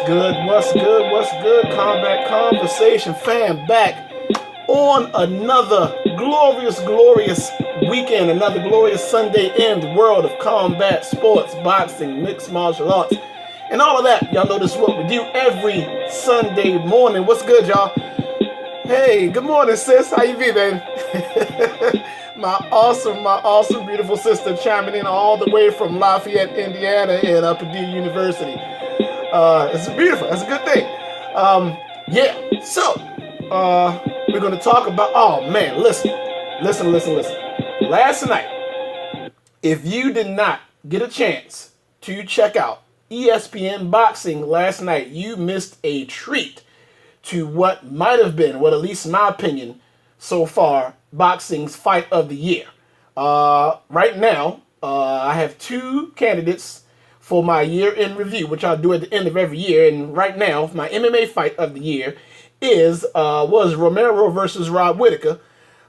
good? What's good? What's good? Combat Conversation fam back on another glorious weekend, another glorious Sunday in the world of combat sports, boxing, mixed martial arts, and all of that. Y'all know this is what we do every Sunday morning. What's good, y'all? Hey, good morning, sis. How you be, baby? my awesome, beautiful sister chiming in all the way from Lafayette, Indiana, and Purdue University. It's beautiful. That's a good thing. We're going to talk about, oh man, listen. Last night, if you did not get a chance to check out ESPN Boxing last night, you missed a treat to what might have been, what at least in my opinion, so far, boxing's fight of the year. Right now, I have two candidates for my year-end review, which I'll do at the end of every year. And right now, my MMA fight of the year was Romero versus Rob Whittaker.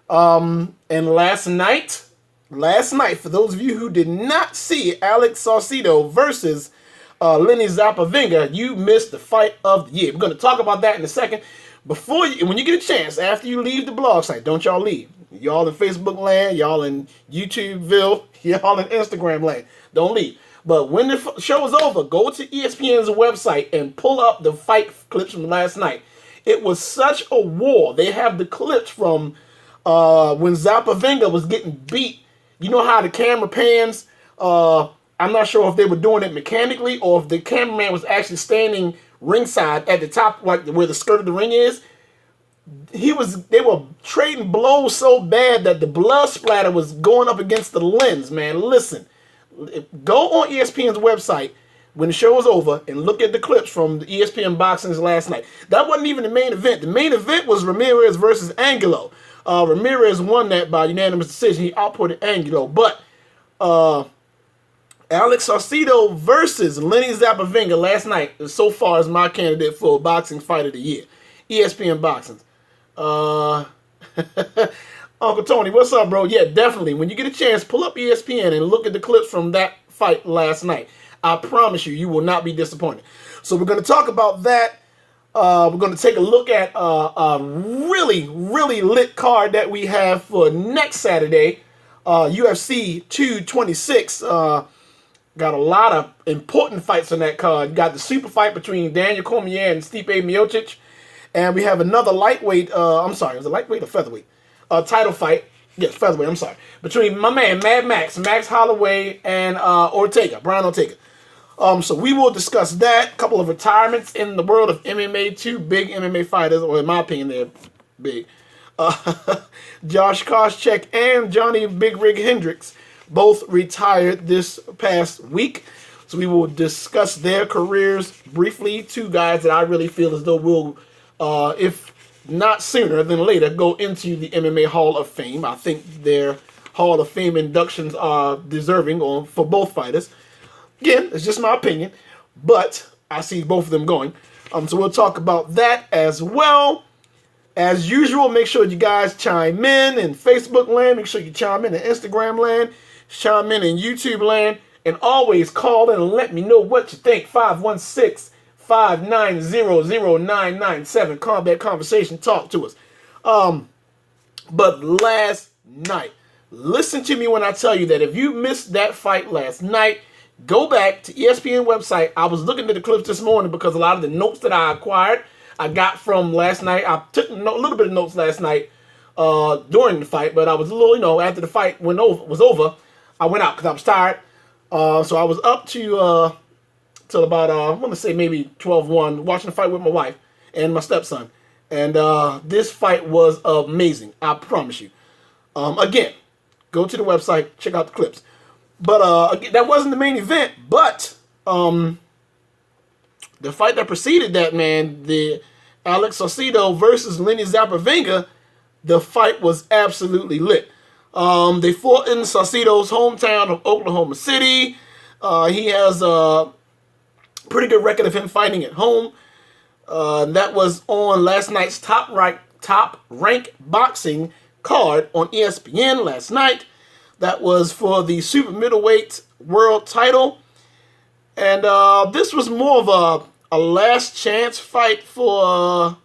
And last night, for those of you who did not see Alex Saucedo versus Lenny Zappavinga, you missed the fight of the year. We're going to talk about that in a second. When you get a chance, after you leave the blog site, don't y'all leave. Y'all in Facebook land, y'all in YouTubeville, y'all in Instagram land. Don't leave. But when the show is over, go to ESPN's website and pull up the fight clips from last night. It was such a war. They have the clips from when Zappavinga was getting beat. You know how the camera pans? I'm not sure if they were doing it mechanically or if the cameraman was actually standing ringside at the top, like where the skirt of the ring is. They were trading blows so bad that the blood splatter was going up against the lens, man. Listen. Go on ESPN's website when the show is over and look at the clips from the ESPN Boxing's last night. That wasn't even the main event. The main event was Ramirez versus Angulo. Ramirez won that by unanimous decision. He outputted Angulo. But Alex Saucedo versus Lenny Zappavinga last night so far is my candidate for boxing fight of the year. ESPN Boxing. Uncle Tony, what's up, bro? Yeah, definitely. When you get a chance, pull up ESPN and look at the clips from that fight last night. I promise you, you will not be disappointed. So we're going to talk about that. We're going to take a look at a really lit card that we have for next Saturday. UFC 226. Got a lot of important fights on that card. You got the super fight between Daniel Cormier and Stipe Miocic. And we have another lightweight, was it lightweight or featherweight? Title fight, yes, featherweight, I'm sorry, between my man Mad Max Holloway, and Brian Ortega. So we will discuss that. A couple of retirements in the world of MMA. Two big MMA fighters, or in my opinion, they're big. Josh Koscheck and Johnny Big Rig Hendricks both retired this past week. So we will discuss their careers briefly. Two guys that I really feel as though will, if not sooner than later, go into the MMA Hall of Fame. I think their Hall of Fame inductions are deserving for both fighters. Again, it's just my opinion, but I see both of them going. So we'll talk about that as well. As usual, make sure you guys chime in Facebook land. Make sure you chime in Instagram land. Chime in YouTube land. And always call in and let me know what you think. 516-590-0997. Combat Conversation. Talk to us. But last night, listen to me when I tell you that if you missed that fight last night, go back to ESPN website. I was looking at the clips this morning because a lot of the notes that I acquired, I got from last night. I took a little bit of notes last night during the fight, but I was a little, after the fight was over, I went out because I was tired. So I was up to till about, I want to say maybe 12-1, watching the fight with my wife and my stepson. And this fight was amazing. I promise you. Again, go to the website, check out the clips. But that wasn't the main event. But the fight that preceded that, man, the Alex Saucedo versus Lenny Zappavinga, the fight was absolutely lit. They fought in Saucedo's hometown of Oklahoma City. He has a pretty good record of him fighting at home. That was on last night's top rank boxing card on ESPN last night. That was for the super middleweight world title. And this was more of a last chance fight for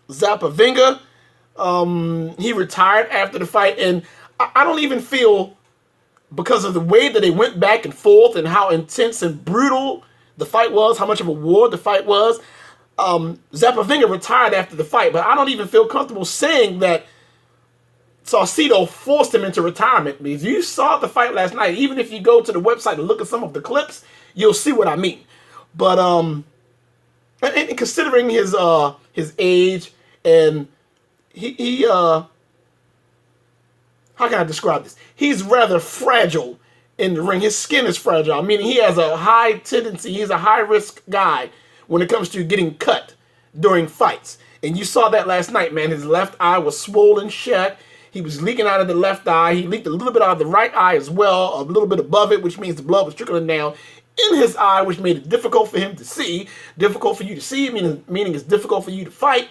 Zapavinga. He retired after the fight, and I don't even feel, because of the way that they went back and forth and how intense and brutal the fight was, how much of a war the fight was. Zapavinga retired after the fight, but I don't even feel comfortable saying that Saucedo forced him into retirement. Because you saw the fight last night. Even if you go to the website and look at some of the clips, you'll see what I mean. But and considering his age, and he how can I describe this? He's rather fragile in the ring. His skin is fragile, meaning he has a high tendency. He's a high risk guy when it comes to getting cut during fights. And you saw that last night, man. His left eye was swollen shut. He was leaking out of the left eye. He leaked a little bit out of the right eye as well, a little bit above it, which means the blood was trickling down in his eye, which made it difficult for him to see, difficult for you to see, meaning it's difficult for you to fight.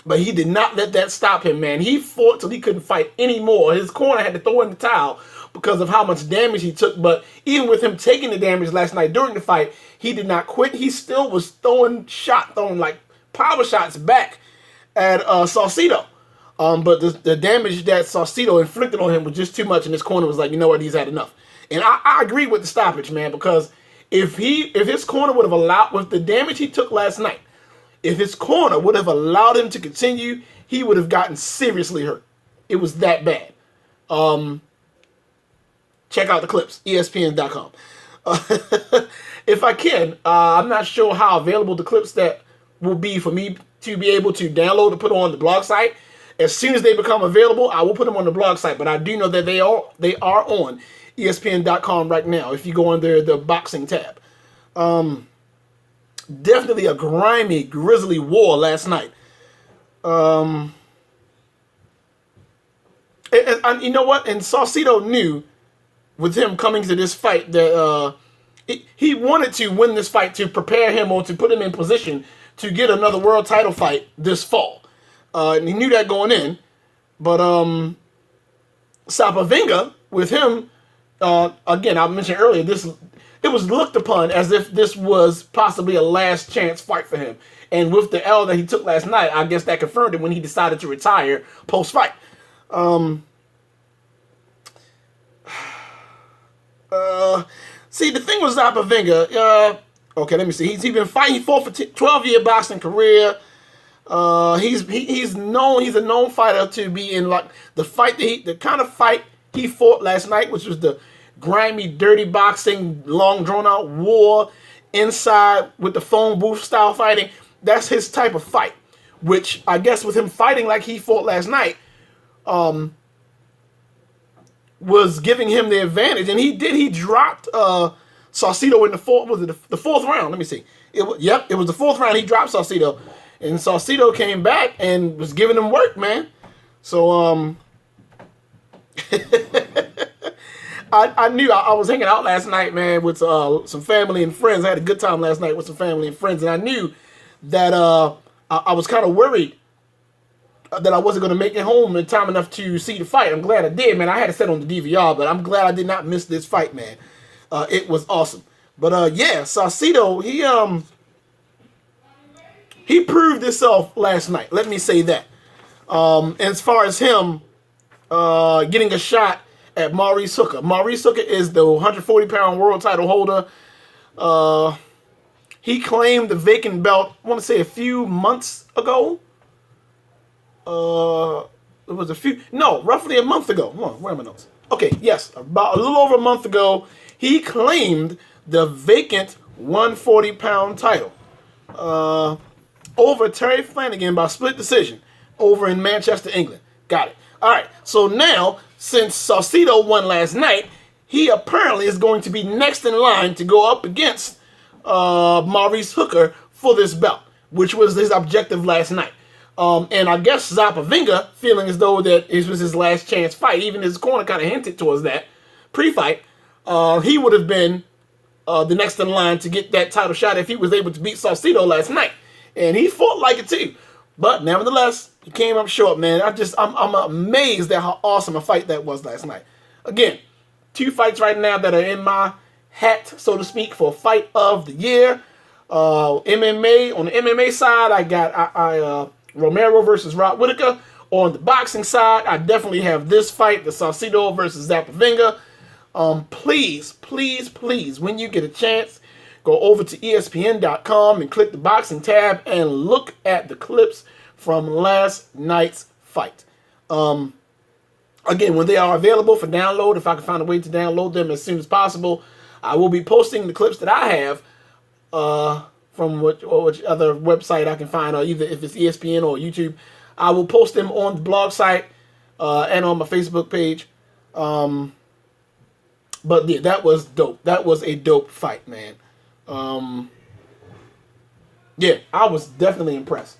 But he did not let that stop him, man. He fought till he couldn't fight anymore. His corner had to throw in the towel because of how much damage he took. But even with him taking the damage last night during the fight, he did not quit. He still was throwing like power shots back at Saucedo. But the damage that Saucedo inflicted on him was just too much, and his corner was like, you know what, he's had enough. And I agree with the stoppage, man, because if his corner would have allowed, with the damage he took last night, if his corner would have allowed him to continue, he would have gotten seriously hurt. It was that bad. Check out the clips, ESPN.com. If I can, I'm not sure how available the clips that will be for me to be able to download and put on the blog site. As soon as they become available, I will put them on the blog site. But I do know that they are on ESPN.com right now if you go under the boxing tab. Definitely a grimy, grisly war last night. And you know what? And Saucedo knew, with him coming to this fight, that he wanted to win this fight to prepare him, or to put him in position to get another world title fight this fall. And he knew that going in. But Zapavinga, with him, again, I mentioned earlier, it was looked upon as if this was possibly a last chance fight for him. And with the L that he took last night, I guess that confirmed it when he decided to retire post-fight. See, the thing with Zapavinga, okay, let me see. He's been fighting. He fought for 12-year boxing career. He's known. He's a known fighter to be in, like, the kind of fight he fought last night, which was the grimy, dirty boxing, long drawn out war inside with the phone booth style fighting. That's his type of fight, which I guess with him fighting like he fought last night, was giving him the advantage. And he dropped Saucedo in the fourth. Was it the fourth round? Let me see. It was the fourth round. He dropped Saucedo, and Saucedo came back and was giving him work, man. So I knew I was hanging out last night, man, with some family and friends. I had a good time last night with some family and friends, and I knew that I was kind of worried that I wasn't going to make it home in time enough to see the fight. I'm glad I did, man. I had it set on the DVR, but I'm glad I did not miss this fight, man. It was awesome. But yeah, Saucedo, he proved himself last night. Let me say that. And as far as him getting a shot at Maurice Hooker. Maurice Hooker is the 140-pound world title holder. He claimed the vacant belt, I want to say a few months ago. It was roughly a month ago. Hold on, where are my notes? Okay, yes, about a little over a month ago, he claimed the vacant 140-pound title over Terry Flanagan by split decision over in Manchester, England. Got it. All right, so now, since Saucedo won last night, he apparently is going to be next in line to go up against Maurice Hooker for this belt, which was his objective last night. And I guess Zapavinga, feeling as though that it was his last chance fight, even his corner kind of hinted towards that pre-fight, he would have been the next in line to get that title shot if he was able to beat Saucedo last night. And he fought like it too. But nevertheless, he came up short, man. I'm amazed at how awesome a fight that was last night. Again, 2 fights right now that are in my hat, so to speak, for Fight of the Year. MMA, on the MMA side, I got Romero versus Rob Whittaker. On the boxing side, I definitely have this fight, the Saucedo versus Zapavinga. Please, please, please, when you get a chance, go over to ESPN.com and click the boxing tab and look at the clips from last night's fight. Again, when they are available for download, if I can find a way to download them as soon as possible, I will be posting the clips that I have from which other website I can find, or either if it's ESPN or YouTube. I will post them on the blog site and on my Facebook page. But yeah, that was dope. That was a dope fight, man. Yeah, I was definitely impressed.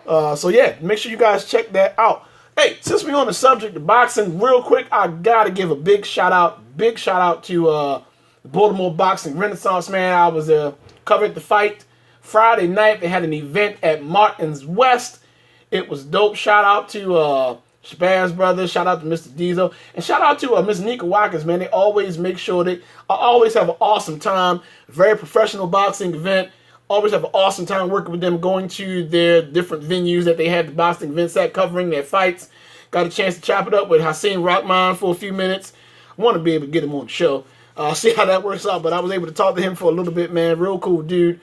So yeah, make sure you guys check that out. Hey, since we're on the subject of boxing, real quick, I gotta give a big shout out to the Baltimore Boxing Renaissance, man. I was covered the fight Friday night. They had an event at Martin's West. It was dope. Shout out to Shabazz Brothers. Shout out to Mr. Diesel. And shout out to Miss Nika Watkins, man. They always make sure I always have an awesome time. Very professional boxing event. Always have an awesome time working with them, going to their different venues that they had the boxing events at, covering their fights. Got a chance to chop it up with Hasim Rahman for a few minutes. I want to be able to get him on the show. See how that works out. But I was able to talk to him for a little bit, man. Real cool dude.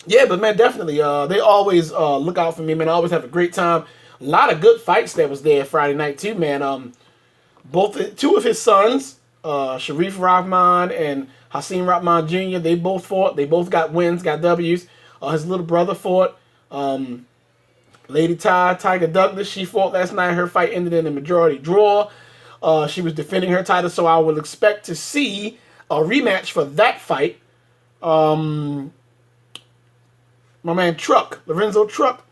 Yeah, but man, definitely. They always look out for me, man. I always have a great time. A lot of good fights that was there Friday night too, man. Two of his sons, Sharif Rahman and Hasim Rahman Jr., they both fought. They both got wins, got W's. His little brother fought. Lady Tiger Douglas, she fought last night. Her fight ended in a majority draw. She was defending her title, so I would expect to see a rematch for that fight. My man Lorenzo Truck,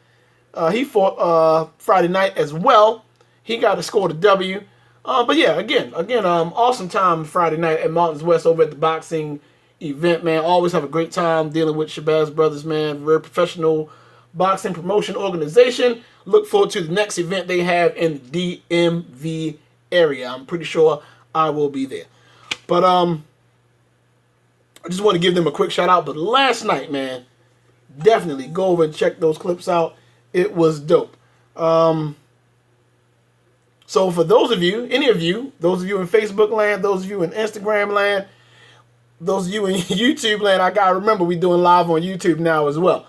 he fought Friday night as well. He got to score the W. But yeah, again, awesome time Friday night at Martin's West over at the boxing event, man. Always have a great time dealing with Shabazz Brothers, man. Very professional boxing promotion organization. Look forward to the next event they have in the DMV area. I'm pretty sure I will be there. But I just want to give them a quick shout out. But last night, man, definitely go over and check those clips out. It was dope. So for those of you, those of you in Facebook land, those of you in Instagram land, those of you in YouTube land, I gotta remember we doing live on YouTube now as well.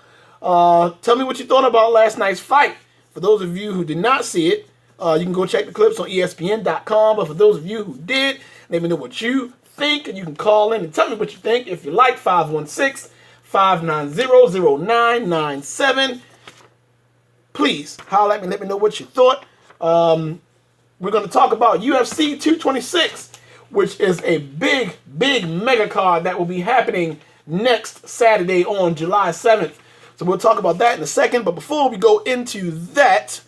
Tell me what you thought about last night's fight. For those of you who did not see it, you can go check the clips on ESPN.com. But for those of you who did, let me know what you think. And you can call in and tell me what you think. If you like, 516-590-0997. Please holler at me. Let me know what you thought. We're going to talk about UFC 226, which is a big mega card that will be happening next Saturday on July 7th. So we'll talk about that in a second. But before we go into that,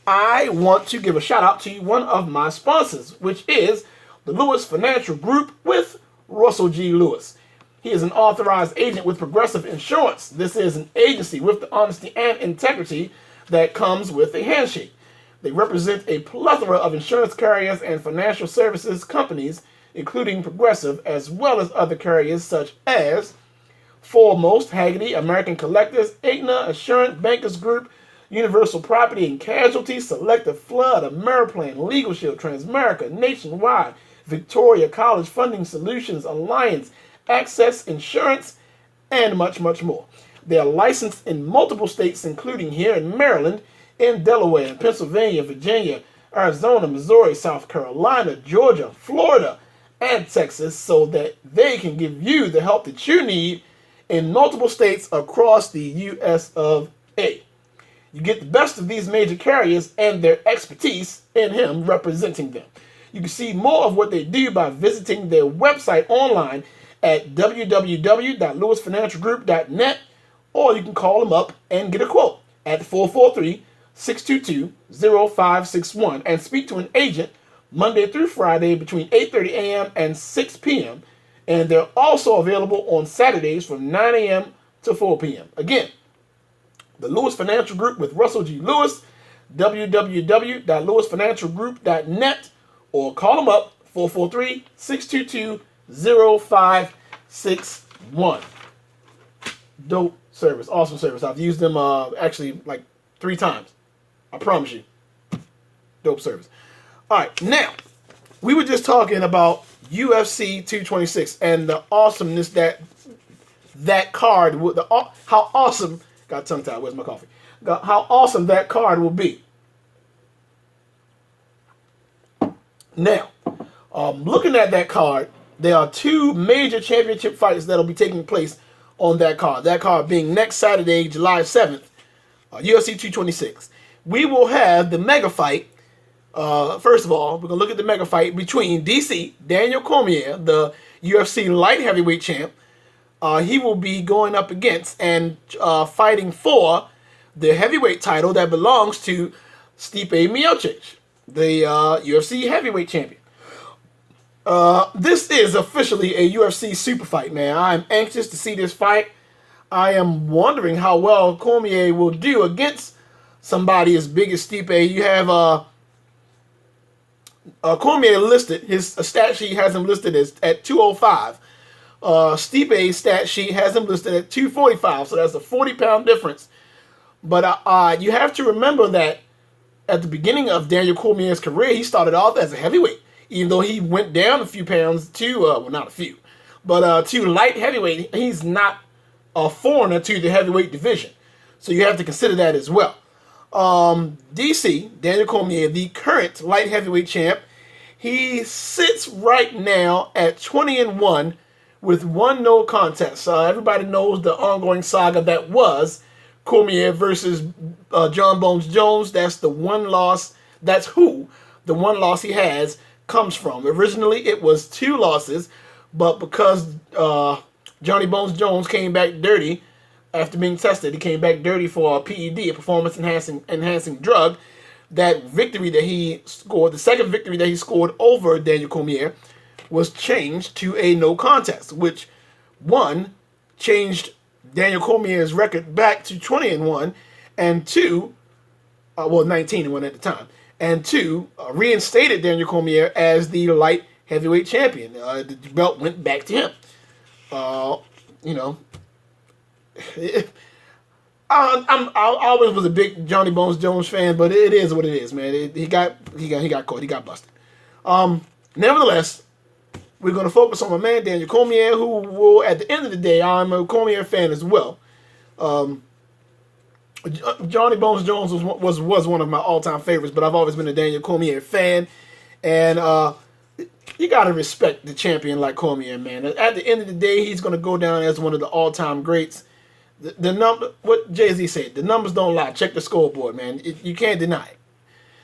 I want to give a shout out to one of my sponsors, which is the Lewis Financial Group with Russell G. Lewis. He is an authorized agent with Progressive Insurance. This is an agency with the honesty and integrity that comes with a handshake. They represent a plethora of insurance carriers and financial services companies, including Progressive, as well as other carriers such as Foremost, Hagerty, American Collectors, Aetna, Assurant, Bankers Group, Universal Property and Casualty, Selective Flood, Ameriplan, Legal Shield, Transamerica, Nationwide, Victoria College Funding Solutions, Alliance, Access Insurance, and much more. They are licensed in multiple states, including here in Maryland, in Delaware, in Pennsylvania, Virginia, Arizona, Missouri, South Carolina, Georgia, Florida, and Texas, so that they can give you the help that you need in multiple states across the U.S. of A. You get the best of these major carriers and their expertise in him representing them. You can see more of what they do by visiting their website online at www.lewisfinancialgroup.net, or you can call them up and get a quote at 443-622-0561 and speak to an agent Monday through Friday between 8:30 a.m. and 6 p.m. And they're also available on Saturdays from 9 a.m. to 4 p.m. Again, the Lewis Financial Group with Russell G. Lewis, www.lewisfinancialgroup.net, or call them up 443-622-0561. Dope service. Awesome service. I've used them actually like 3 times. I promise you. Dope service. All right, now, we were just talking about UFC 226 and the awesomeness that card, how awesome, got tongue tied, where's my coffee? How awesome that card will be. Now, looking at that card, there are 2 major championship fights that will be taking place on that card. That card being next Saturday, July 7th, UFC 226. We will have the mega fight. First of all, we're going to look at the mega fight between DC, Daniel Cormier, the UFC light heavyweight champ. He will be going up against and fighting for the heavyweight title that belongs to Stipe Miocic, the UFC heavyweight champion. This is officially a UFC super fight, man. I'm anxious to see this fight. I am wondering how well Cormier will do against somebody as big as Stipe. You have Cormier listed, his stat sheet has him listed as at 205. Stipe's stat sheet has him listed at 245, so that's a 40-pound difference. But you have to remember that at the beginning of Daniel Cormier's career, he started off as a heavyweight, even though he went down a few pounds to, well, not a few, but to light heavyweight. He's not a foreigner to the heavyweight division, so you have to consider that as well. DC, Daniel Cormier, the current light heavyweight champ, he sits right now at 20-1 with 1 no contest. Everybody knows the ongoing saga that was Cormier versus John Bones Jones. That's the one loss. That's who the one loss he has comes from. Originally, it was 2 losses, but because Johnny Bones Jones came back dirty after being tested, he came back dirty for a PED, a performance enhancing drug. That victory that he scored, the second victory that he scored over Daniel Cormier, was changed to a no contest, which, 1, changed Daniel Cormier's record back to 20-1, and 2, 19-1 at the time, and 2, reinstated Daniel Cormier as the light heavyweight champion. The belt went back to him. You know, I always was a big Johnny Bones Jones fan, but it is what it is, man. He got caught. He got busted. Nevertheless, we're going to focus on my man Daniel Cormier, who will, at the end of the day, I'm a Cormier fan as well. Johnny Bones Jones was one of my all-time favorites, but I've always been a Daniel Cormier fan, and you got to respect the champion like Cormier, man. At the end of the day, he's going to go down as one of the all-time greats. The number, what Jay-Z said, the numbers don't lie. Check the scoreboard, man. You can't deny it.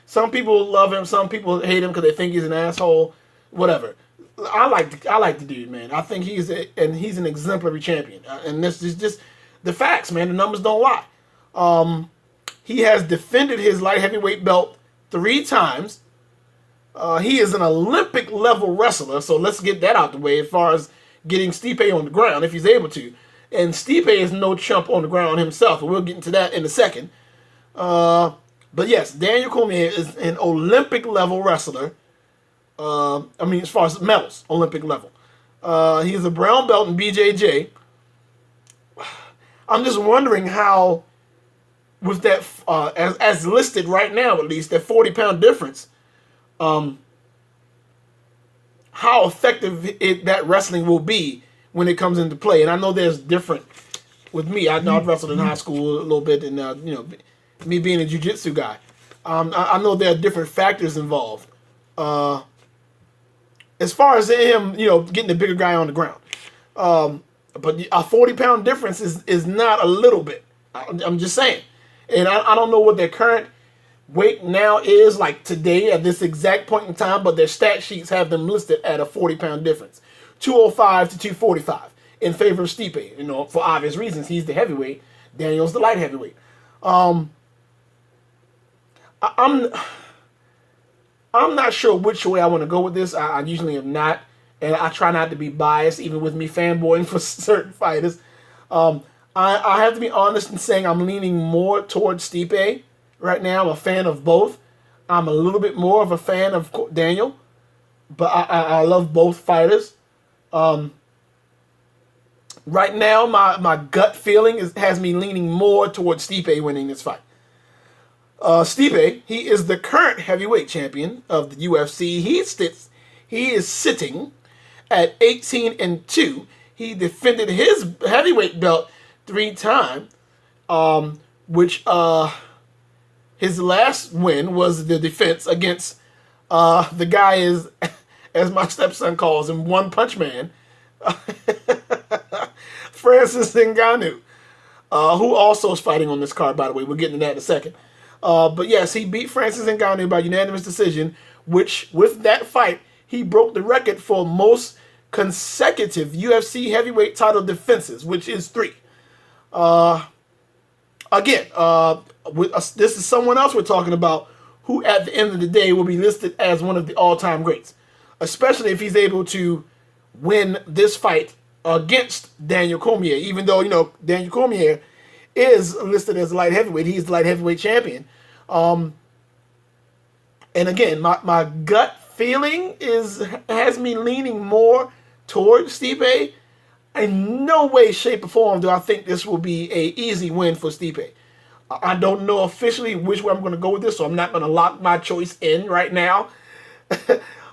Some people love him. Some people hate him because they think he's an asshole. Whatever. I like the dude, man. I think he's an exemplary champion. And this is just the facts, man. The numbers don't lie. He has defended his light heavyweight belt 3 times. He is an Olympic level wrestler, so let's get that out the way as far as getting Stipe on the ground if he's able to. And Stipe is no chump on the ground himself, and we'll get into that in a second. But yes, Daniel Cormier is an Olympic level wrestler. As far as medals, Olympic level. He's a brown belt in BJJ. I'm just wondering how, with that, as listed right now at least, that 40-pound difference, how effective that wrestling will be when it comes into play. And I know there's different, with me, I wrestled in high school a little bit, and me being a jiu-jitsu guy, I know there are different factors involved. As far as him, getting the bigger guy on the ground. But a 40-pound difference is not a little bit. I'm just saying. And I don't know what their current weight now is, like today at this exact point in time, but their stat sheets have them listed at a 40-pound difference. 205 to 245 in favor of Stipe. For obvious reasons. He's the heavyweight. Daniel's the light heavyweight. I'm not sure which way I want to go with this. I usually am not, and I try not to be biased, even with me fanboying for certain fighters. I have to be honest in saying I'm leaning more towards Stipe right now. I'm a fan of both. I'm a little bit more of a fan of Daniel. but I love both fighters. Um, right now, my gut feeling has me leaning more towards Stipe winning this fight. Stipe, he is the current heavyweight champion of the UFC. He is sitting at 18-2. He defended his heavyweight belt 3 times, which his last win was the defense against the guy is, as my stepson calls him, One Punch Man, Francis Ngannou, who also is fighting on this card, by the way. We'll get into that in a second. But yes, he beat Francis Ngannou by unanimous decision, which, with that fight, he broke the record for most consecutive UFC heavyweight title defenses, which is 3. Again, this is someone else we're talking about who, at the end of the day, will be listed as one of the all-time greats, especially if he's able to win this fight against Daniel Cormier. Even though, Daniel Cormier is listed as light heavyweight, he's the light heavyweight champion. And again, my gut feeling has me leaning more towards Stipe. In no way, shape, or form do I think this will be an easy win for Stipe. I don't know officially which way I'm going to go with this, so I'm not going to lock my choice in right now.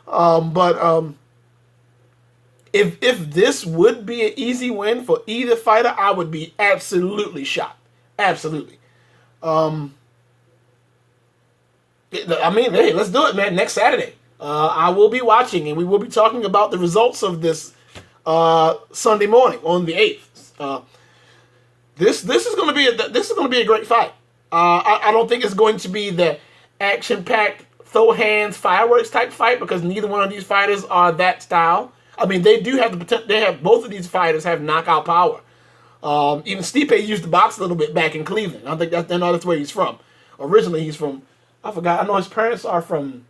But if this would be an easy win for either fighter, I would be absolutely shocked. Absolutely. I mean, hey, let's do it, man. Next Saturday, I will be watching, and we will be talking about the results of this Sunday morning on the 8th. This is going to be a great fight. I don't think it's going to be the action-packed, throw hands, fireworks type fight, because neither one of these fighters are that style. I mean, they do have the potential. Both of these fighters have knockout power. Even Stipe used to box a little bit back in Cleveland. I think that's where he's from. Originally, he's from, I forgot. I know his parents are from,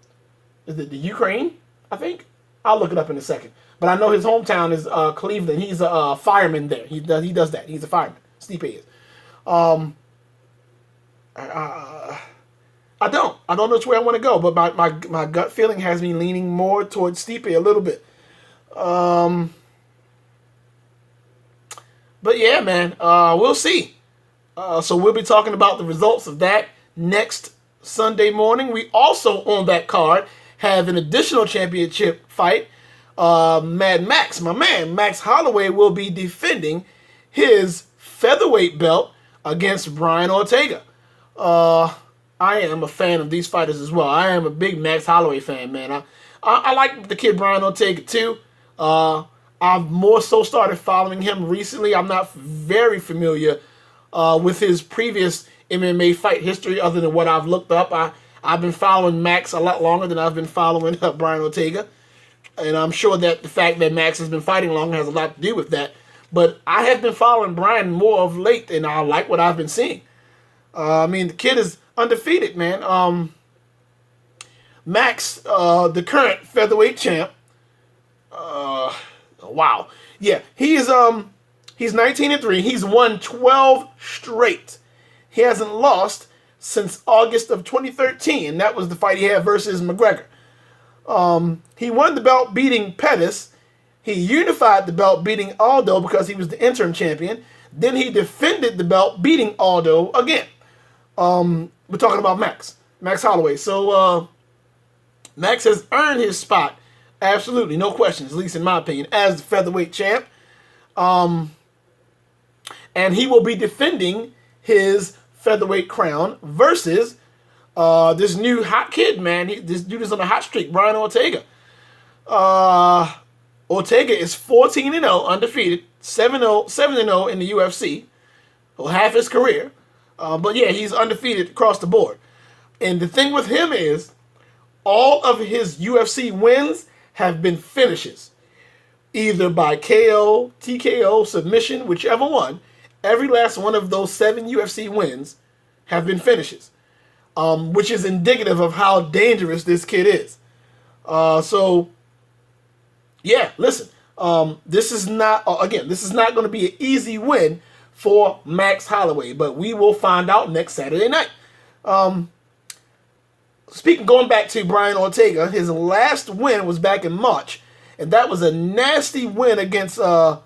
is it the Ukraine? I think. I'll look it up in a second. But I know his hometown is Cleveland. He's a fireman there. He does that. He's a fireman. Stipe is. I don't know which way I want to go, but my gut feeling has me leaning more towards Stipe a little bit. But yeah, man, we'll see. So we'll be talking about the results of that next Sunday morning. We also, on that card, have an additional championship fight. Mad Max, my man, Max Holloway, will be defending his featherweight belt against Brian Ortega. I am a fan of these fighters as well. I am a big Max Holloway fan, man. I like the kid Brian Ortega too. I've more so started following him recently. I'm not very familiar with his previous MMA fight history other than what I've looked up. I've been following Max a lot longer than I've been following Brian Ortega. And I'm sure that the fact that Max has been fighting longer has a lot to do with that. But I have been following Brian more of late, and I like what I've been seeing. I mean, the kid is undefeated, man. Max, the current featherweight champ. Wow. Yeah, he's 19-3. He's won 12 straight. He hasn't lost since August of 2013, and that was the fight he had versus McGregor. He won the belt beating Pettis. He unified the belt beating Aldo because he was the interim champion. Then he defended the belt beating Aldo again. We're talking about Max Holloway. So Max has earned his spot, absolutely, no questions, at least in my opinion, as the featherweight champ. And he will be defending his featherweight crown versus this new hot kid, man. This dude is on a hot streak, Brian Ortega. Ortega is 14-0, undefeated, 7-0 in the UFC, well, half his career. But yeah, he's undefeated across the board. And the thing with him is, all of his UFC wins have been finishes, either by KO, TKO, submission, whichever one. Every last one of those 7 UFC wins have been finishes, which is indicative of how dangerous this kid is. So, yeah, listen, this is not going to be an easy win for Max Holloway, but we will find out next Saturday night. going back to Brian Ortega, his last win was back in March, and that was a nasty win against a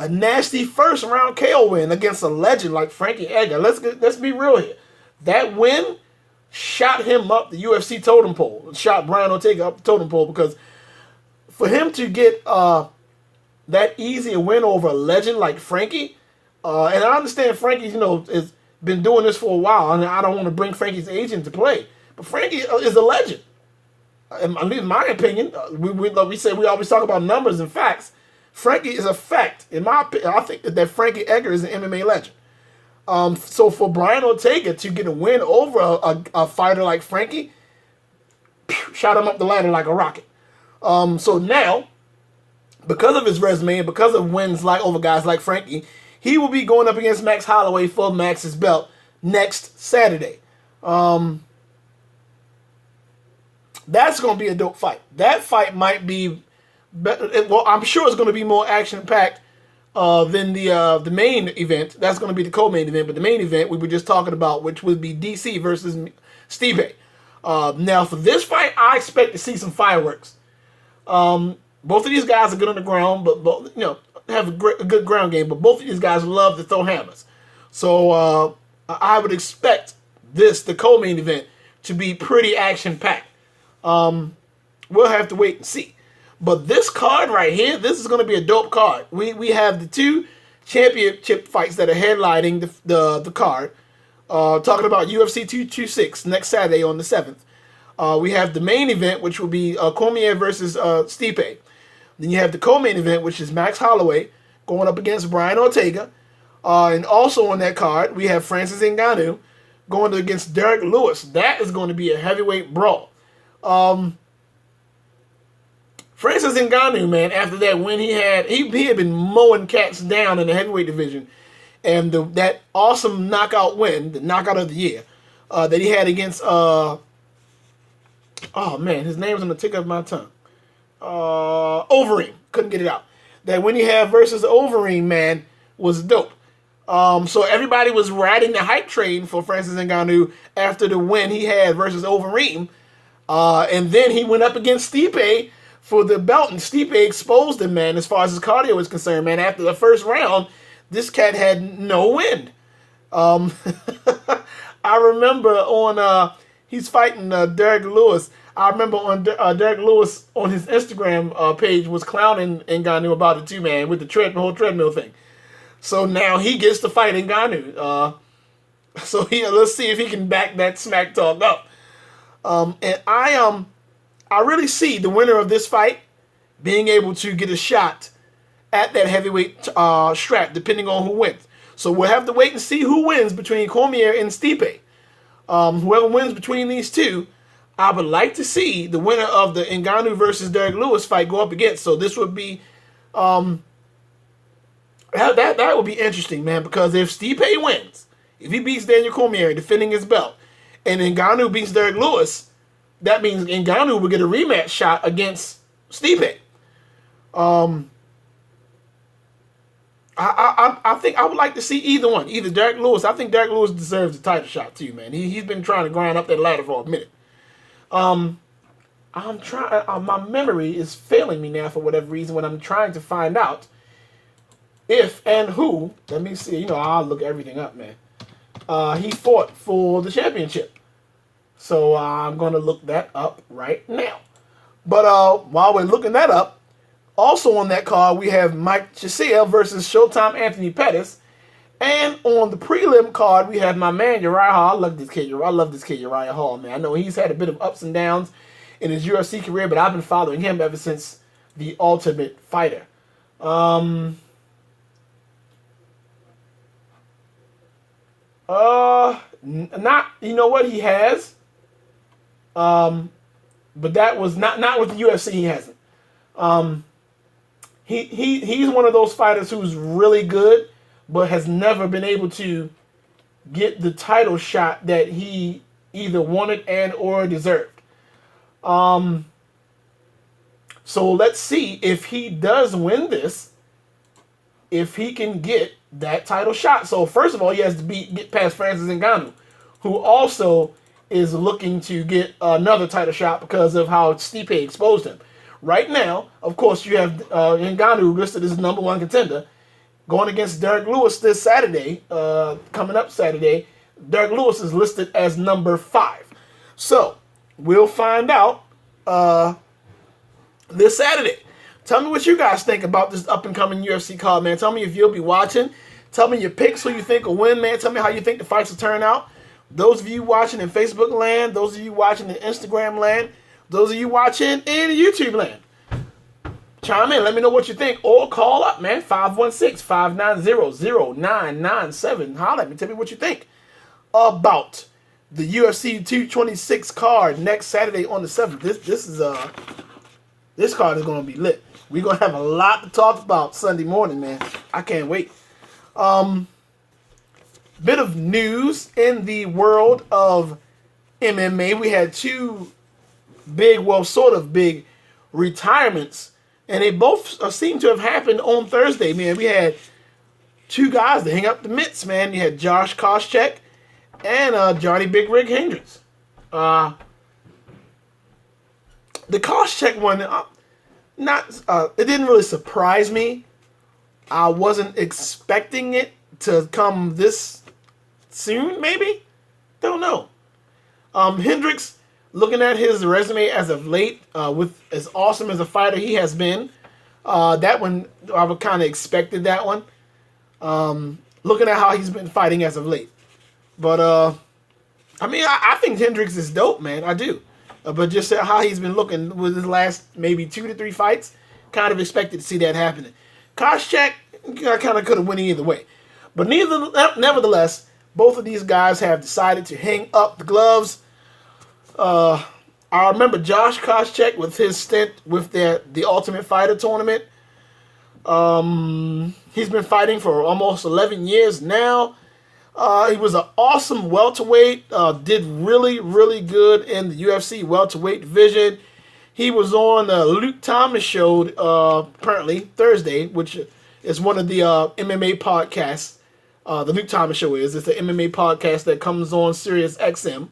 nasty first round KO win against a legend like Frankie Edgar. Let's be real here. That win shot him up the UFC totem pole. Shot Brian Ortega up the totem pole, because for him to get that easy a win over a legend like Frankie, and I understand Frankie, has been doing this for a while, and I don't want to bring Frankie's age into play, but Frankie is a legend. In my opinion, we say we always talk about numbers and facts. Frankie is a fact. In my opinion, I think that Frankie Edgar is an MMA legend. So for Brian Ortega to get a win over a fighter like Frankie, shot him up the ladder like a rocket. So now, because of his resume and because of wins over guys like Frankie, he will be going up against Max Holloway for Max's belt next Saturday. That's going to be a dope fight. That fight might be better. Well, I'm sure it's going to be more action-packed than the main event. That's going to be the co-main event. But the main event we were just talking about, which would be DC versus Stipe. Now, for this fight, I expect to see some fireworks. Both of these guys are good on the ground, but have a good ground game. But both of these guys love to throw hammers. So I would expect the co-main event, to be pretty action-packed. We'll have to wait and see. But this card right here, this is going to be a dope card. We have the two championship fights that are headlining the card. Talking about UFC 226 next Saturday on the 7th. We have the main event, which will be Cormier versus Stipe. Then you have the co-main event, which is Max Holloway going up against Brian Ortega. And also on that card, we have Francis Ngannou going against Derek Lewis. That is going to be a heavyweight brawl. Francis Ngannou, man, after that win he had been mowing cats down in the heavyweight division. And that awesome knockout win, the knockout of the year, that he had against, oh man, his name's on the tip of my tongue. Overeem. Couldn't get it out. That win he had versus Overeem, man, was dope. So everybody was riding the hype train for Francis Ngannou after the win he had versus Overeem. And then he went up against Stipe for the belt, and Stipe exposed him, man, as far as his cardio is concerned, man. After the first round, this cat had no wind. I remember he's fighting Derek Lewis. I remember on Derek Lewis on his Instagram page was clowning Ngannou about it too, man, with the whole treadmill thing. So now he gets to fight Ngannou. So let's see if he can back that smack talk up. And I really see the winner of this fight being able to get a shot at that heavyweight strap, depending on who wins. So we'll have to wait and see who wins between Cormier and Stipe. Whoever wins between these two, I would like to see the winner of the Ngannou versus Derek Lewis fight go up against. So this would be that would be interesting, man, because if Stipe wins, if he beats Daniel Cormier defending his belt, and Ngannou beats Derek Lewis, that means Ngannou will get a rematch shot against Stipe. I think I would like to see either one. Either Derek Lewis. I think Derek Lewis deserves the title shot too, man. He's been trying to grind up that ladder for a minute. I'm trying. My memory is failing me now for whatever reason when I'm trying to find out if and who. Let me see. I'll look everything up, man. He fought for the championship. So I'm going to look that up right now. But while we're looking that up, also on that card, we have Mike Chiesa versus Showtime Anthony Pettis. And on the prelim card, we have my man Uriah Hall. I love this kid Uriah Hall, man. I know he's had a bit of ups and downs in his UFC career, but I've been following him ever since The Ultimate Fighter. He has. But that was not with the UFC. He hasn't. He's one of those fighters who's really good, but has never been able to get the title shot that he either wanted and or deserved. So let's see if he does win this, if he can get that title shot. So first of all, he has to get past Francis Ngannou, who also is looking to get another title shot because of how Stipe exposed him. Right now, of course, you have Ngannou listed as number one contender, going against Derek Lewis this Saturday, coming up Saturday. Derek Lewis is listed as number 5. So, we'll find out this Saturday. Tell me what you guys think about this up-and-coming UFC card, man. Tell me if you'll be watching. Tell me your picks, who you think will win, man. Tell me how you think the fights will turn out. Those of you watching in Facebook land, those of you watching in Instagram land, those of you watching in YouTube land. Chime in. Let me know what you think. Or call up, man. 516-590-0997. Holler at me. Tell me what you think about the UFC 226 card next Saturday on the 7th. This card is going to be lit. We're going to have a lot to talk about Sunday morning, man. I can't wait. Bit of news in the world of MMA. We had 2 big, well, sort of big retirements, and they both seem to have happened on Thursday, man. We had 2 guys that hang up the mitts, man. You had Josh Koscheck and Johnny Big Rig Hendricks. The Koscheck one, it didn't really surprise me. I wasn't expecting it to come this soon, maybe? Don't know. Hendricks, looking at his resume as of late, with as awesome as a fighter he has been, that one, I would kind of expected that one. Looking at how he's been fighting as of late. But, I mean, I think Hendricks is dope, man. I do. But just how he's been looking with his last maybe 2 to 3 fights, kind of expected to see that happening. Koscheck, I kind of could have went either way. But nevertheless, both of these guys have decided to hang up the gloves. I remember Josh Koscheck with his stint with the Ultimate Fighter tournament. He's been fighting for almost 11 years now. He was an awesome welterweight. Did really, really good in the UFC welterweight division. He was on the Luke Thomas show apparently Thursday, which is one of the MMA podcasts. The Luke Thomas show is. It's an MMA podcast that comes on Sirius XM.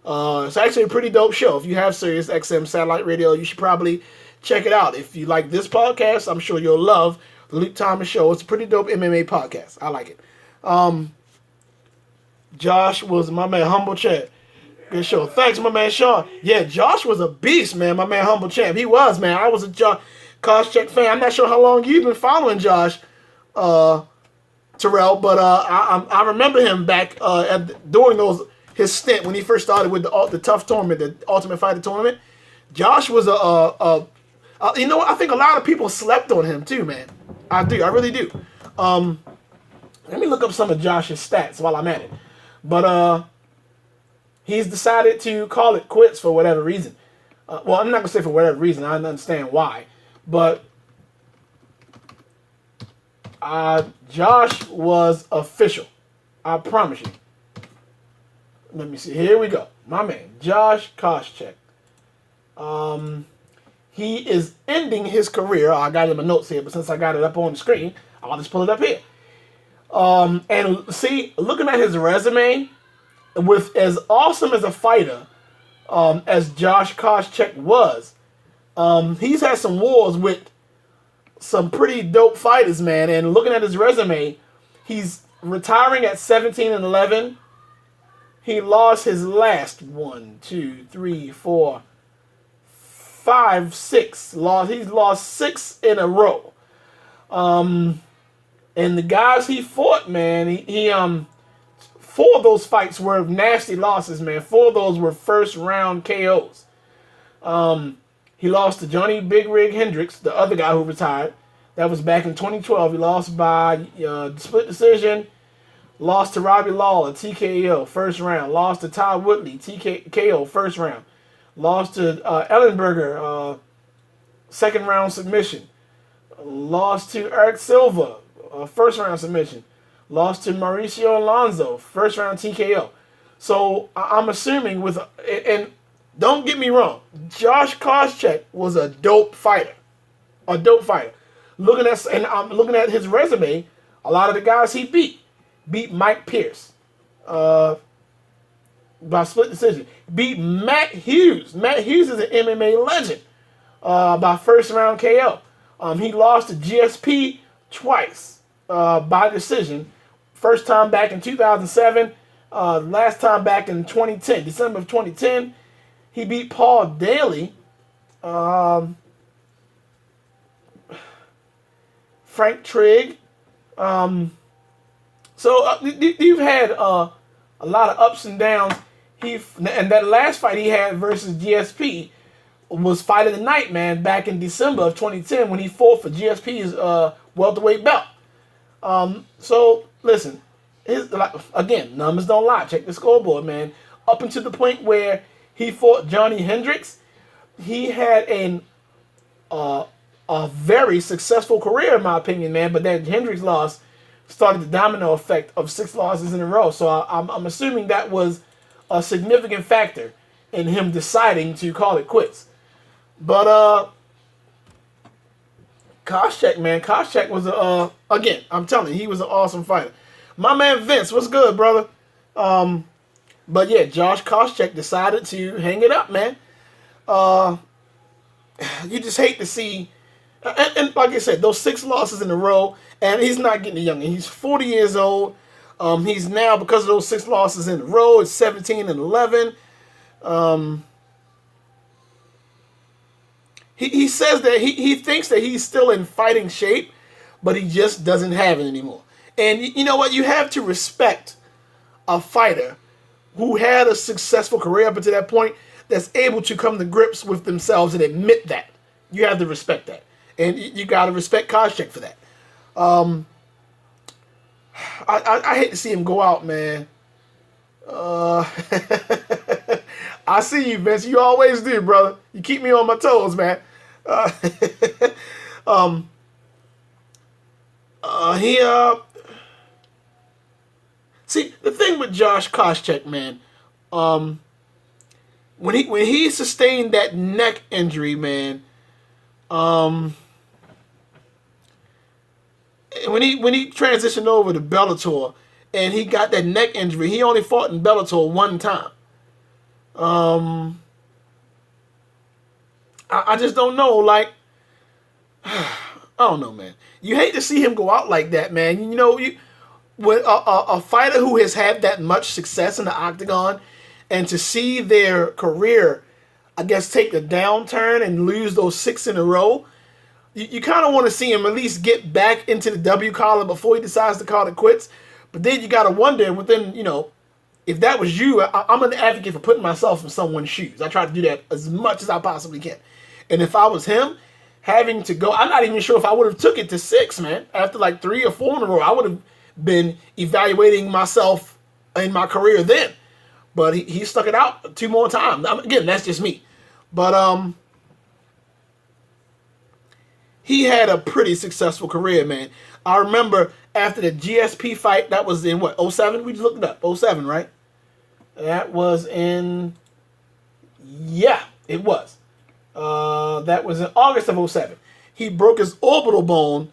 It's actually a pretty dope show. If you have Sirius XM satellite radio, you should probably check it out. If you like this podcast, I'm sure you'll love the Luke Thomas show. It's a pretty dope MMA podcast. I like it. Josh was my man, Humble Champ. Good show. Thanks, my man Sean. Yeah, Josh was a beast, man. My man, Humble Champ. He was, man. I was a Josh Koscheck fan. I'm not sure how long you've been following Josh Terrell, but I remember him back during his stint when he first started with the Tough tournament, the Ultimate Fighter tournament. Josh was you know what? I think a lot of people slept on him too, man. I do. I really do. Let me look up some of Josh's stats while I'm at it. But he's decided to call it quits for whatever reason. Well, I'm not going to say for whatever reason. I understand why. But Josh was official. I promise you. Let me see. Here we go. My man, Josh Koscheck. He is ending his career. I got it in my notes here, but since I got it up on the screen, I'll just pull it up here. And see, looking at his resume, with as awesome as a fighter as Josh Koscheck was, he's had some wars with some pretty dope fighters, man. And looking at his resume, he's retiring at 17-11. He lost his last 1, 2, 3, 4, 5, 6. He's lost 6 in a row. And the guys he fought, man, he 4 of those fights were nasty losses, man. 4 of those were first round KOs. He lost to Johnny Big Rig Hendricks, the other guy who retired. That was back in 2012. He lost by split decision. Lost to Robbie Lawler, TKO, first round. Lost to Todd Woodley, TKO, first round. Lost to Ellenberger, second round submission. Lost to Eric Silva, first round submission. Lost to Mauricio Alonso, first round TKO. So I'm assuming and don't get me wrong, Josh Koscheck was a dope fighter. A dope fighter. I'm looking at his resume, a lot of the guys he beat Mike Pierce. by split decision. Beat Matt Hughes. Matt Hughes is an MMA legend by first round KO. He lost to GSP twice by decision. First time back in 2007. Last time back in 2010, December of 2010. He beat Paul Daly. Frank Trigg. So you've had a lot of ups and downs. And that last fight he had versus GSP was fight of the night, man, back in December of 2010 when he fought for GSP's welterweight belt. So listen, again, numbers don't lie. Check the scoreboard, man. Up until the point where he fought Johnny Hendricks, he had a very successful career, in my opinion, man. But that Hendricks loss started the domino effect of 6 losses in a row. So I'm assuming that was a significant factor in him deciding to call it quits. But Koscheck, man, Koscheck was again, I'm telling you, he was an awesome fighter. My man Vince, what's good, brother? But yeah, Josh Koscheck decided to hang it up, man. You just hate to see, and like I said, those 6 losses in a row, and he's not getting younger. He's 40 years old. He's now, because of those 6 losses in a row, it's 17-11. He says that he thinks that he's still in fighting shape, but he just doesn't have it anymore. And you know what? You have to respect a fighter who had a successful career up until that point that's able to come to grips with themselves and admit that. You have to respect that. And you got to respect Koscheck for that. I hate to see him go out, man. I see you, Vince. You always do, brother. You keep me on my toes, man. See, the thing with Josh Koscheck, man, when he sustained that neck injury, man, when he transitioned over to Bellator and he got that neck injury, he only fought in Bellator one time. I just don't know, like, I don't know, man. You hate to see him go out like that, man. You know, with a fighter who has had that much success in the octagon, and to see their career, I guess, take the downturn and lose those 6 in a row, you kind of want to see him at least get back into the W column before he decides to call it quits. But then you got to wonder within, you know, if that was you, I'm an advocate for putting myself in someone's shoes. I try to do that as much as I possibly can. And if I was him, having to go, I'm not even sure if I would have took it to 6, man. After like 3 or 4 in a row, I would have been evaluating myself in my career then. But he stuck it out 2 more times. Again, that's just me. But he had a pretty successful career, man. I remember after the GSP fight, that was in what, 07? We just looked it up. 07, right? That was in, yeah, it was. That was in August of 07. He broke his orbital bone,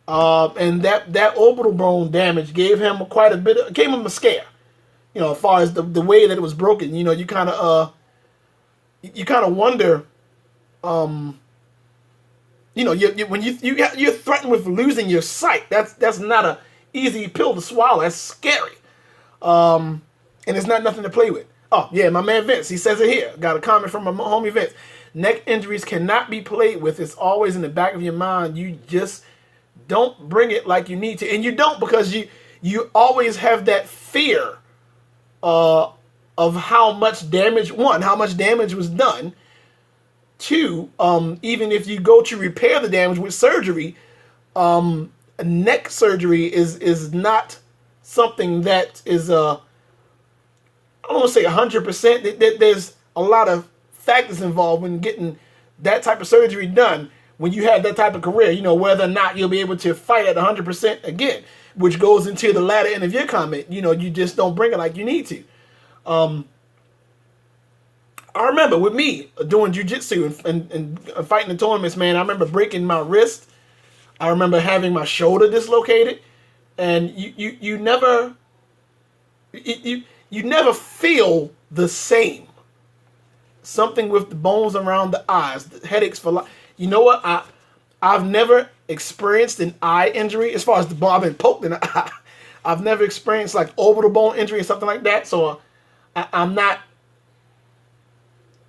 and that orbital bone damage gave him quite a bit, gave him a scare. You know, as far as the way that it was broken, you know, you kind of wonder, you know, when you're threatened with losing your sight, that's not a easy pill to swallow. That's scary, and it's not nothing to play with. Oh yeah, my man Vince, he says it here. Got a comment from my homie Vince. Neck injuries cannot be played with. It's always in the back of your mind. You just don't bring it like you need to, and you don't, because you always have that fear of how much damage was done. 2, even if you go to repair the damage with surgery, neck surgery is not something that is I don't want to say 100%. There's a lot of factors involved when getting that type of surgery done when you have that type of career. You know, whether or not you'll be able to fight at 100% again, which goes into the latter end of your comment. You know, you just don't bring it like you need to. I remember with me doing jiu-jitsu and fighting in tournaments, man, I remember breaking my wrist. I remember having my shoulder dislocated, and you never feel the same. Something with the bones around the eyes, the headaches for life. You know what? I've never experienced an eye injury as far as the bone. I've been poked in the eye. I've never experienced like orbital bone injury or something like that. So I'm not.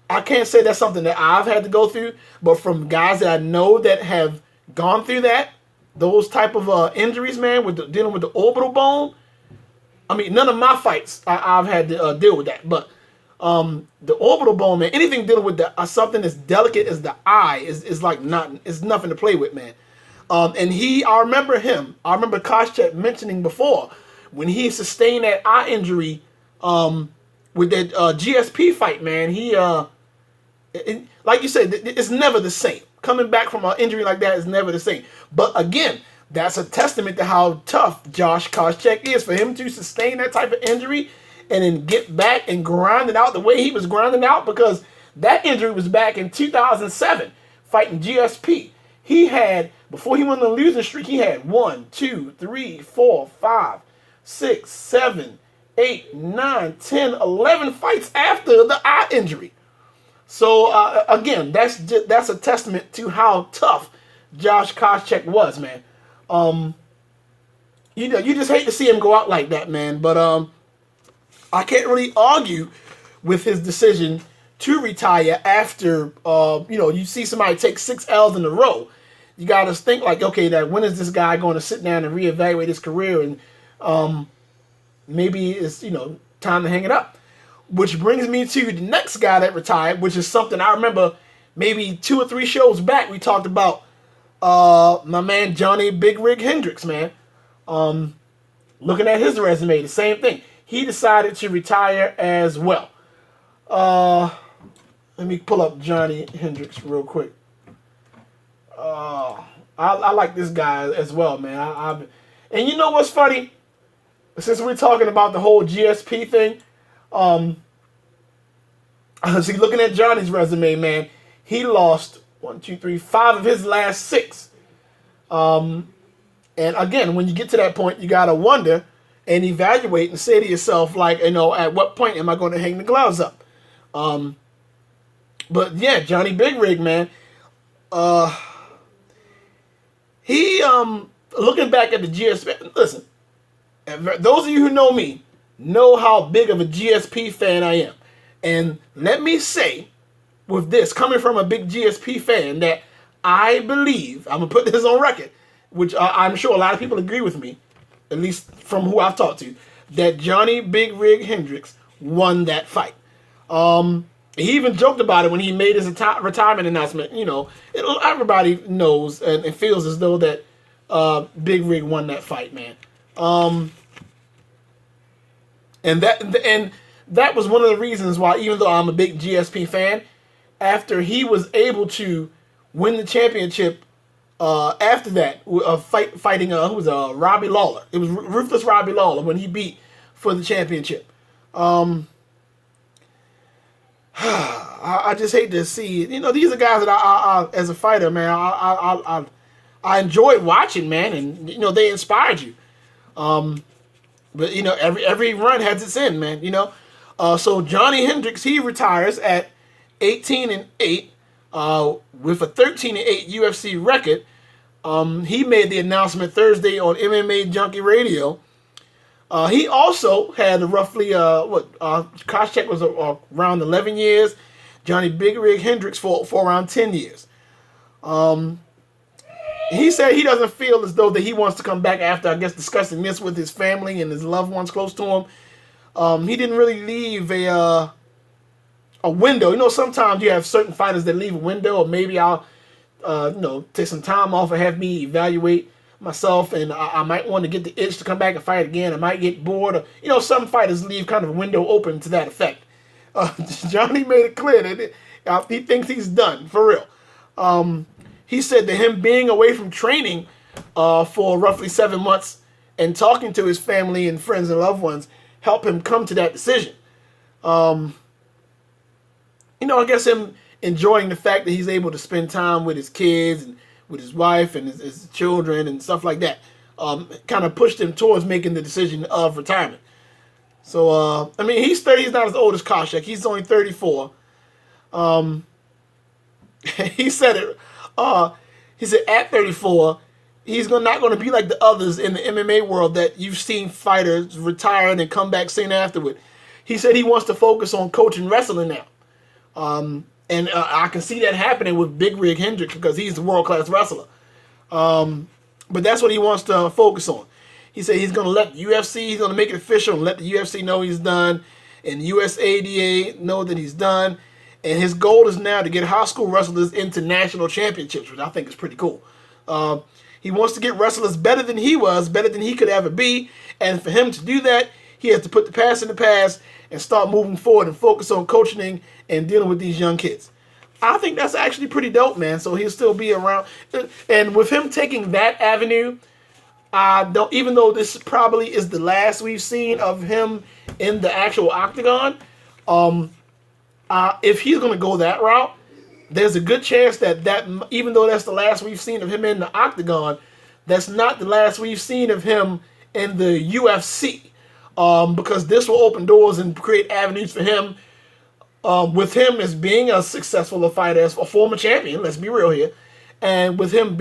I can't say that's something that I've had to go through, but from guys that I know that have gone through that, those type of injuries, man, with dealing with the orbital bone. I mean, none of my fights I've had to deal with that, but the orbital bone, man, anything dealing with something as delicate as the eye is like it's nothing to play with, man. And I remember Koscheck mentioning before when he sustained that eye injury with that GSP fight, man. Like you said, it's never the same. Coming back from an injury like that is never the same. But again, that's a testament to how tough Josh Koscheck is. For him to sustain that type of injury and then get back and grind it out the way he was grinding out, because that injury was back in 2007 fighting GSP. He had, before he went on the losing streak, he had 1, 2, 3, 4, 5, 6, 7, 8, 9, 10, 11 fights after the eye injury. So again, that's a testament to how tough Josh Koscheck was, man. You just hate to see him go out like that, man. But I can't really argue with his decision to retire after you see somebody take 6 L's in a row. You got to think like, okay, that when is this guy going to sit down and reevaluate his career, and maybe it's time to hang it up. Which brings me to the next guy that retired, which is something I remember maybe 2 or 3 shows back we talked about. My man Johnny Big Rig Hendricks, man. Looking at his resume, the same thing. He decided to retire as well. Let me pull up Johnny Hendricks real quick. I like this guy as well, man. And you know what's funny? Since we're talking about the whole GSP thing, see, looking at Johnny's resume, man, he lost 5 of his last 6. And again, when you get to that point, you gotta wonder and evaluate and say to yourself, like, at what point am I going to hang the gloves up? But yeah, Johnny Big Rig, man. He looking back at the GSP. Listen, those of you who know me know how big of a GSP fan I am. And let me say, with this, coming from a big GSP fan, that I believe, I'm going to put this on record, which I'm sure a lot of people agree with me, at least from who I've talked to, that Johnny Big Rig Hendricks won that fight. He even joked about it when he made his retirement announcement. Everybody knows and feels as though that Big Rig won that fight, man. And that was one of the reasons why, even though I'm a big GSP fan, after he was able to win the championship, after that, fighting who was Robbie Lawler. It was Ruthless Robbie Lawler when he beat for the championship. I just hate to see it. These are guys that I as a fighter, man, I enjoy watching, man, and they inspired you. But every run has its end, man. So Johnny Hendricks, he retires at 18-8 with a 13-8 UFC record. He made the announcement Thursday on MMA Junkie Radio. He also had roughly Koscheck was around 11 years. Johnny Big Rig Hendricks for around 10 years. He said he doesn't feel as though that he wants to come back after, I guess, discussing this with his family and his loved ones close to him. He didn't really leave a window. Sometimes you have certain fighters that leave a window, or maybe I'll, take some time off and have me evaluate myself, and I might want to get the itch to come back and fight again. I might get bored. Or, some fighters leave kind of a window open to that effect. Johnny made it clear that he thinks he's done, for real. He said that him being away from training for roughly 7 months and talking to his family and friends and loved ones helped him come to that decision. I guess him enjoying the fact that he's able to spend time with his kids and with his wife and his children and stuff like that kind of pushed him towards making the decision of retirement. So, I mean, he's 30. He's not as old as Koscheck. He's only 34. He said it. He said at 34, he's not going to be like the others in the MMA world that you've seen fighters retire and come back soon afterward. He said he wants to focus on coaching wrestling now. And I can see that happening with Big Rig Hendricks because he's a world-class wrestler. But that's what he wants to focus on. He said he's going to let UFC, he's going to make it official and let the UFC know he's done, and USADA know that he's done. And his goal is now to get high school wrestlers into national championships, which I think is pretty cool. He wants to get wrestlers better than he was, better than he could ever be. And for him to do that, he has to put the past in the past and start moving forward and focus on coaching and dealing with these young kids. I think that's actually pretty dope, man. So he'll still be around. And with him taking that avenue, even though this probably is the last we've seen of him in the actual octagon, if he's going to go that route, there's a good chance that even though that's the last we've seen of him in the octagon, that's not the last we've seen of him in the UFC. Because this will open doors and create avenues for him. With him as being a successful fighter, as a former champion, let's be real here, and with him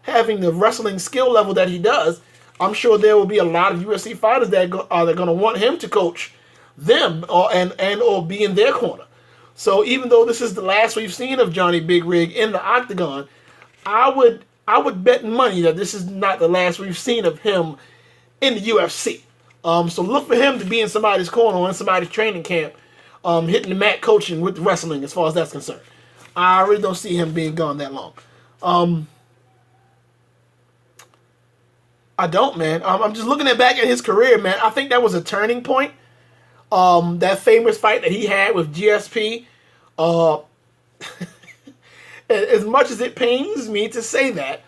having the wrestling skill level that he does, I'm sure there will be a lot of UFC fighters that are going to want him to coach them or be in their corner. So even though this is the last we've seen of Johnny Big Rig in the octagon, I would bet money that this is not the last we've seen of him in the UFC. So look for him to be in somebody's corner or in somebody's training camp, hitting the mat coaching with wrestling as far as that's concerned. I really don't see him being gone that long. I don't, man. I'm just looking back at his career, man. I think that was a turning point. That famous fight that he had with GSP. As much as it pains me to say that,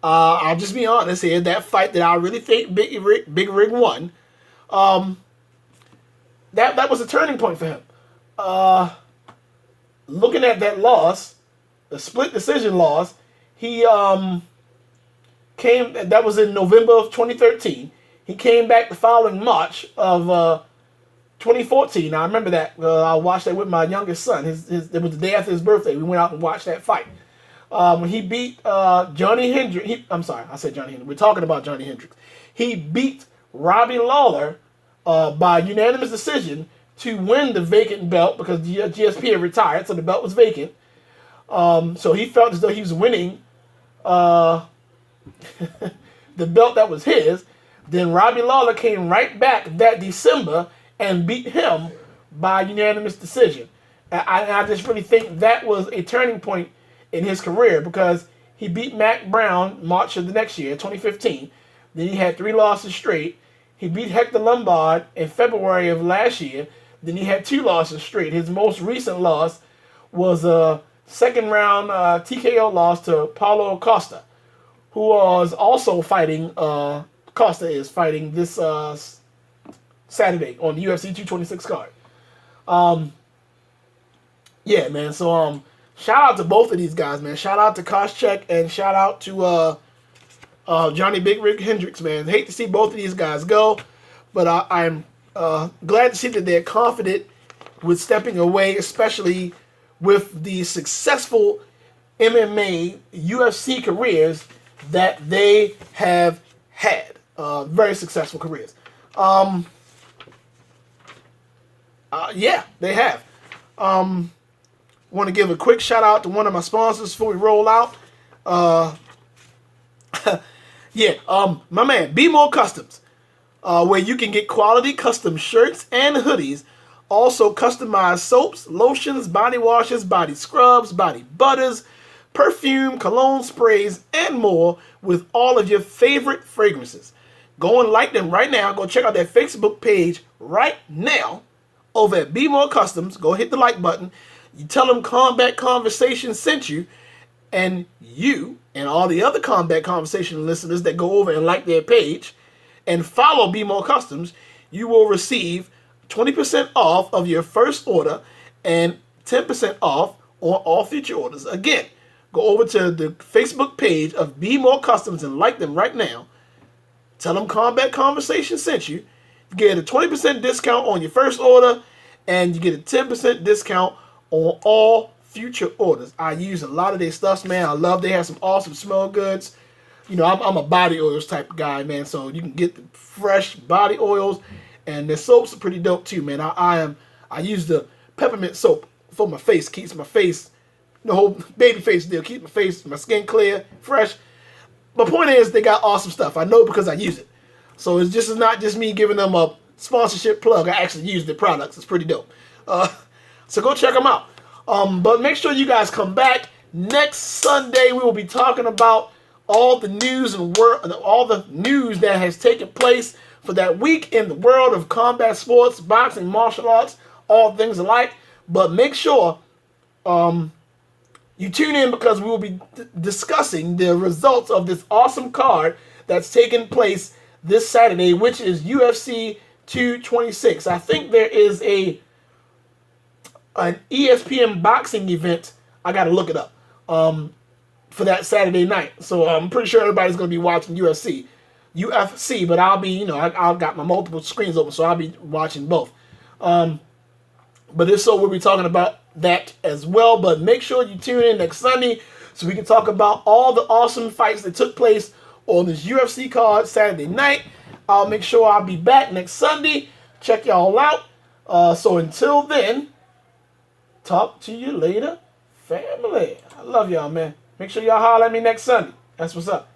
I'll just be honest here. That fight that I really think Big Rig won, that was a turning point for him. Looking at that loss, the split decision loss, he that was in November of 2013. He came back the following March of 2014. I remember that. I watched that with my youngest son. It was the day after his birthday. We went out and watched that fight. When he beat Johnny Hendricks. I'm sorry, I said Johnny Hendricks. We're talking about Johnny Hendricks. He beat Robbie Lawler by unanimous decision to win the vacant belt because GSP had retired, so the belt was vacant. So he felt as though he was winning the belt that was his. Then Robbie Lawler came right back that December and beat him by unanimous decision. I just really think that was a turning point in his career because he beat Mac Brown March of the next year, 2015. Then he had 3 losses straight. He beat Hector Lombard in February of last year. Then he had 2 losses straight. His most recent loss was a second round TKO loss to Paulo Costa, who was also fighting. Costa is fighting this Saturday on the UFC 226 card. Yeah, man. So shout out to both of these guys, man. Shout out to Koscheck and shout out to Johnny Big Rig Hendricks, man. Hate to see both of these guys go, but I'm glad to see that they're confident with stepping away, especially with the successful MMA, UFC careers that they have had. Very successful careers. Yeah, they have. Want to give a quick shout out to one of my sponsors before we roll out. My man, Be More Customs, where you can get quality custom shirts and hoodies, also customized soaps, lotions, body washes, body scrubs, body butters, perfume, cologne sprays, and more with all of your favorite fragrances. Go and like them right now. Go check out their Facebook page right now over at Be More Customs. Go hit the like button. You tell them Combat Conversation sent you, and you and all the other Combat Conversation listeners that go over and like their page and follow Be More Customs, you will receive 20% off of your first order and 10% off on all future orders. Again, go over to the Facebook page of Be More Customs and like them right now. Tell them Combat Conversation sent you. get a 20% discount on your first order, and you get a 10% discount on all future orders. I use a lot of their stuff, man. I love they have some awesome smell goods. You know, I'm a body oils type of guy, man. So you can get the fresh body oils, and the soaps are pretty dope too, man. I use the peppermint soap for my face. Keeps my face, the whole baby face deal. Keeps my skin clear, fresh. My point is, they got awesome stuff. I know because I use it. So it's not just me giving them a sponsorship plug. I actually use their products. It's pretty dope. So go check them out. But make sure you guys come back next Sunday. We will be talking about all the news all the news that has taken place for that week in the world of combat sports, boxing, martial arts, all things alike. But make sure you tune in, because we will be discussing the results of this awesome card that's taking place this Saturday, which is UFC 226. I think there is an ESPN boxing event. I got to look it up for that Saturday night. So I'm pretty sure everybody's going to be watching UFC, but I'll be, I've got my multiple screens open, so I'll be watching both. But if so, we'll be talking about that as well. But make sure you tune in next Sunday so we can talk about all the awesome fights that took place on this UFC card Saturday night. I'll make sure I'll be back next Sunday. Check y'all out. So until then, talk to you later, family. I love y'all, man. Make sure y'all holler at me next Sunday. That's what's up.